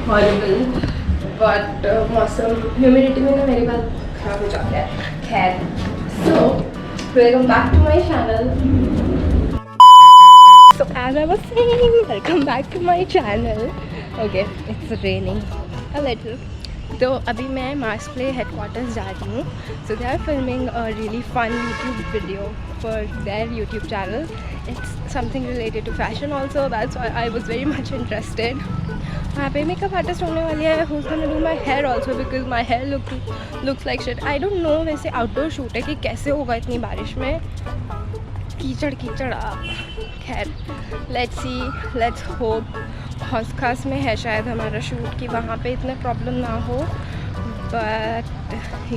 Horrible but मौसम humidity में ना मेरी बात खराब हो जाता है. खैर, so welcome back to my channel. So as I was saying, welcome back to my channel. Okay, it's raining a little. तो अभी मैं Marsplay headquarters जा रही हूँ. So they are filming a really fun YouTube video for their YouTube channel. It's something related to fashion also. That's why I was very much interested. वहाँ पे makeup artist होने वाली है. Who's gonna do my hair also because my hair looks like shit. I don't know वैसे outdoor shoot है कि कैसे होगा इतनी बारिश में. कीचड़ खैर, लेट्स सी, लेट्स होप. हौस खास में है शायद हमारा शूट कि वहाँ पे इतने प्रॉब्लम ना हो. But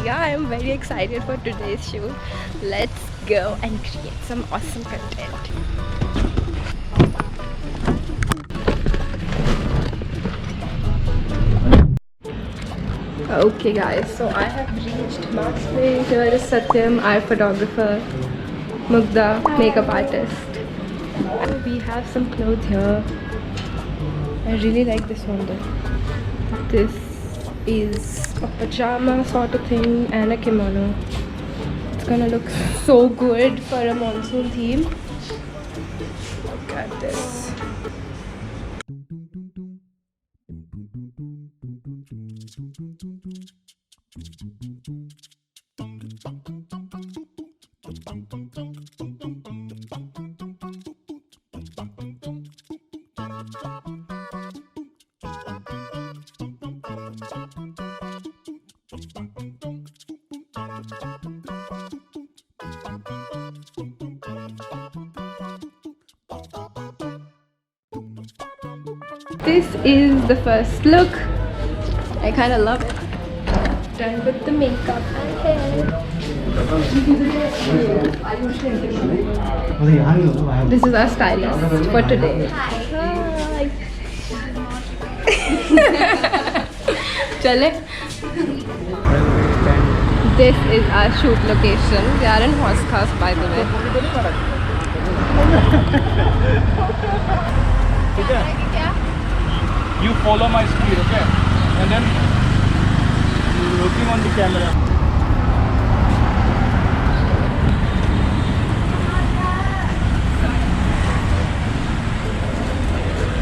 yeah I am very excited for today's shoot. Let's go and create some awesome content. Okay guys, so I have reached Marsplay. Here is Satyam, our photographer, Mugda, makeup artist. We have some clothes here. I really like this one though. This is a pajama sort of thing and a kimono. It's gonna look so good for a monsoon theme. Look at this. This is the first look. I kind of love it. Done with the makeup and hair. This is our stylist for today. Hi. Chale. This is our shoot location. We are in Horsekhas, by the way. You follow my speed, okay? And then looking on the camera.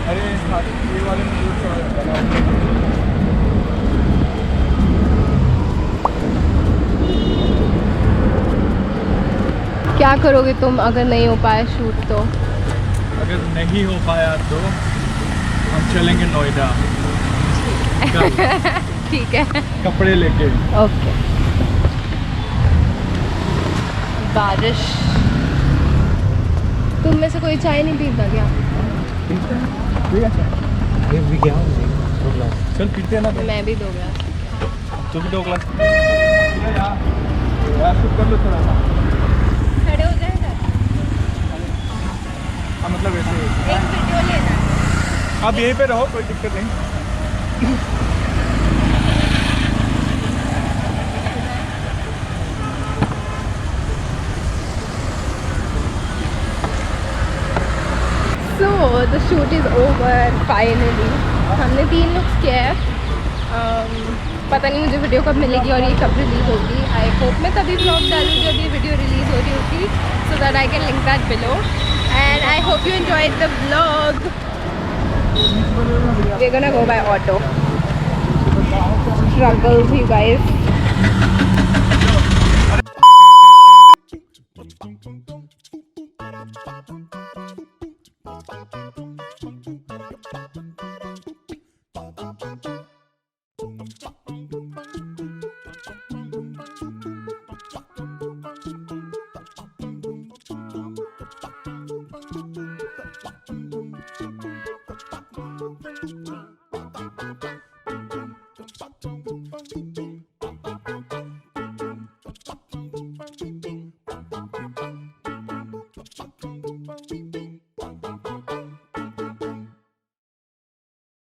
अरे ये वाले में क्या करोगे तुम अगर नहीं हो पाया शूट तो? अगर नहीं हो पाया तो हम चलेंगे नोएडा. ठीक है, कपड़े लेके. ओके. बारिश. तुम में से कोई चाय नहीं पीता क्या? चल पीते हैं ना. मैं भी 2 ग्लास. तू भी 2 ग्लास. यार शूट कर लो थोड़ा सा. खड़े हो जाएगा. हाँ मतलब ऐसे एक वीडियो लेना है. आप यहीं पे रहो, कोई दिक्कत नहीं. So the shoot is over finally. हमने 3 लुक्स किए हैं. पता नहीं मुझे वीडियो कब मिलेगी और ये कब रिलीज़ होगी. आई होप मैं तभी ब्लॉग डालूँ जब ये वीडियो रिलीज़ हो रही होगी, so that I can link that below. And I hope you enjoyed the vlog. We're gonna go by auto. Struggles, you guys. Thank you.